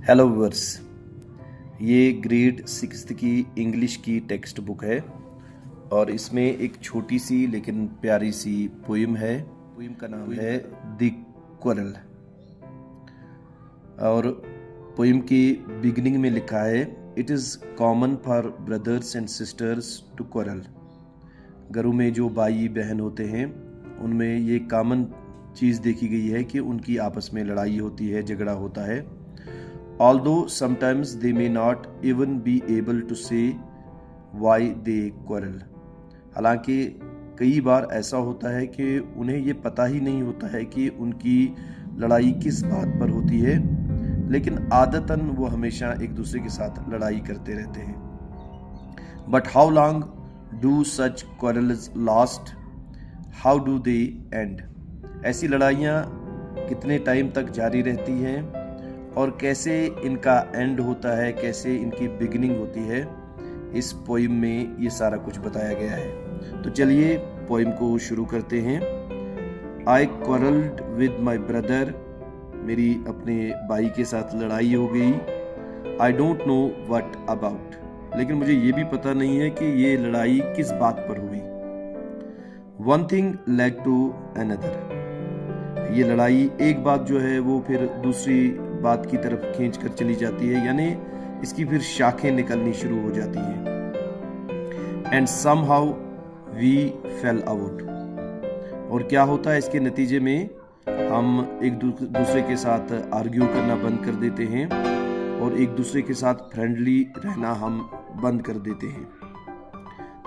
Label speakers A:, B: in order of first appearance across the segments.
A: Hello viewers, ये grade 6 की English की टेक्स्ट बुक है और इसमें एक छोटी सी लेकिन प्यारी सी पोइम है। पोइम का नाम है द क्वारल और पोइम की बिगिनिंग में लिखा है, it is common for brothers and sisters to quarrel. घरों में जो भाई बहन होते हैं उनमें ये कॉमन चीज़ देखी गई है कि उनकी आपस में लड़ाई होती है, झगड़ा होता है। Although sometimes they may not even be able to say why they quarrel। हालांकि कई बार ऐसा होता है कि उन्हें ये पता ही नहीं होता है कि उनकी लड़ाई किस बात पर होती है, लेकिन आदतन वो हमेशा एक दूसरे के साथ लड़ाई करते रहते हैं। But how long do such quarrels last? How do they end? ऐसी लड़ाइयाँ कितने टाइम तक जारी रहती हैं और कैसे इनका एंड होता है, कैसे इनकी बिगिनिंग होती है, इस पोइम में ये सारा कुछ बताया गया है। तो चलिए पोइम को शुरू करते हैं। आई क्वारल्ड विद माई ब्रदर, मेरी अपने भाई के साथ लड़ाई हो गई। I don't know what about, लेकिन मुझे ये भी पता नहीं है कि ये लड़ाई किस बात पर हुई। One thing led to another, ये लड़ाई एक बात जो है वो फिर दूसरी बात की तरफ खींच कर चली जाती है, यानी इसकी फिर शाखें निकलनी शुरू हो जाती हैं। And somehow we fell out, और क्या होता है इसके नतीजे में हम एक दूसरे के साथ आर्ग्यू करना बंद कर देते हैं और एक दूसरे के साथ फ्रेंडली रहना हम बंद कर देते हैं।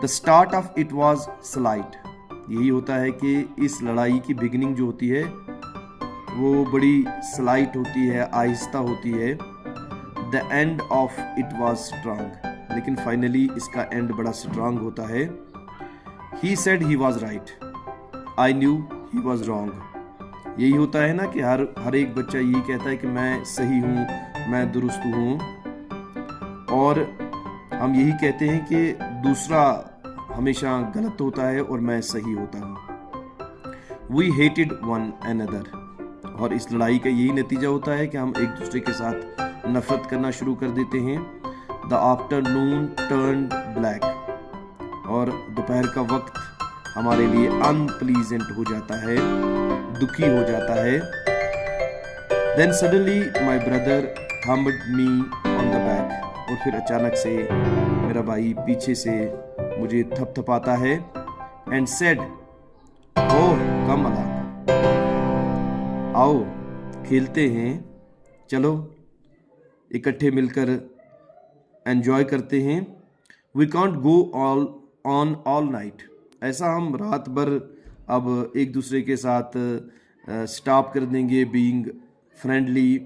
A: The start of it was slight, यही होता है कि इस लड़ाई की बिगिनिंग जो होती है वो बड़ी स्लाइट होती है, आहिस्ता होती है। The end of it was strong, लेकिन फाइनली इसका एंड बड़ा स्ट्रांग होता है। He said he was right, I knew he was wrong. यही होता है ना कि हर एक बच्चा यही कहता है कि मैं सही हूँ, मैं दुरुस्त हूँ, और हम यही कहते हैं कि दूसरा हमेशा गलत होता है और मैं सही होता हूँ। वी हेटेड वन अनदर, और इस लड़ाई का यही नतीजा होता है कि हम एक दूसरे के साथ नफरत करना शुरू कर देते हैं। द आफ्टरनून टर्न्ड ब्लैक, और दोपहर का वक्त हमारे लिए अनप्लीजेंट हो जाता है, दुखी हो जाता है। Then suddenly my brother thumbed me on the back, और फिर अचानक से मेरा भाई पीछे से मुझे थपथपाता है। एंड सेड, ओह कम अला, आओ खेलते हैं, चलो इकट्ठे मिलकर एंजॉय करते हैं। We can't go all night, ऐसा हम रात भर अब एक दूसरे के साथ स्टॉप कर देंगे बीइंग फ्रेंडली,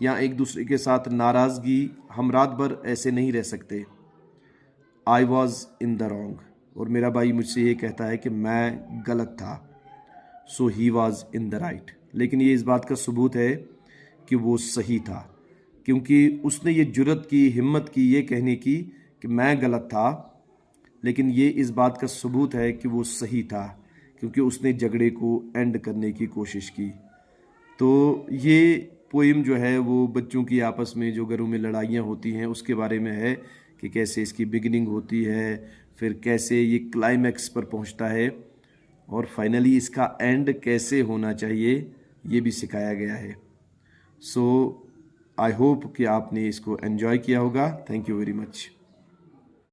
A: या एक दूसरे के साथ नाराज़गी, हम रात भर ऐसे नहीं रह सकते। I was in the wrong, और मेरा भाई मुझसे ये कहता है कि मैं गलत था। So he was in the right, लेकिन ये इस बात का सबूत है कि वो सही था, क्योंकि उसने ये जुर्रत की, हिम्मत की ये कहने की कि मैं गलत था, लेकिन ये इस बात का सबूत है कि वो सही था, क्योंकि उसने झगड़े को एंड करने की कोशिश की। तो ये पोइम जो है वो बच्चों की आपस में जो घरों में लड़ाइयाँ होती हैं उसके बारे में है कि कैसे इसकी बिगिनिंग होती है, फिर कैसे ये क्लाइमैक्स पर पहुंचता है, और फाइनली इसका एंड कैसे होना चाहिए ये भी सिखाया गया है। सो आई होप कि आपने इसको एंजॉय किया होगा। Thank you very much.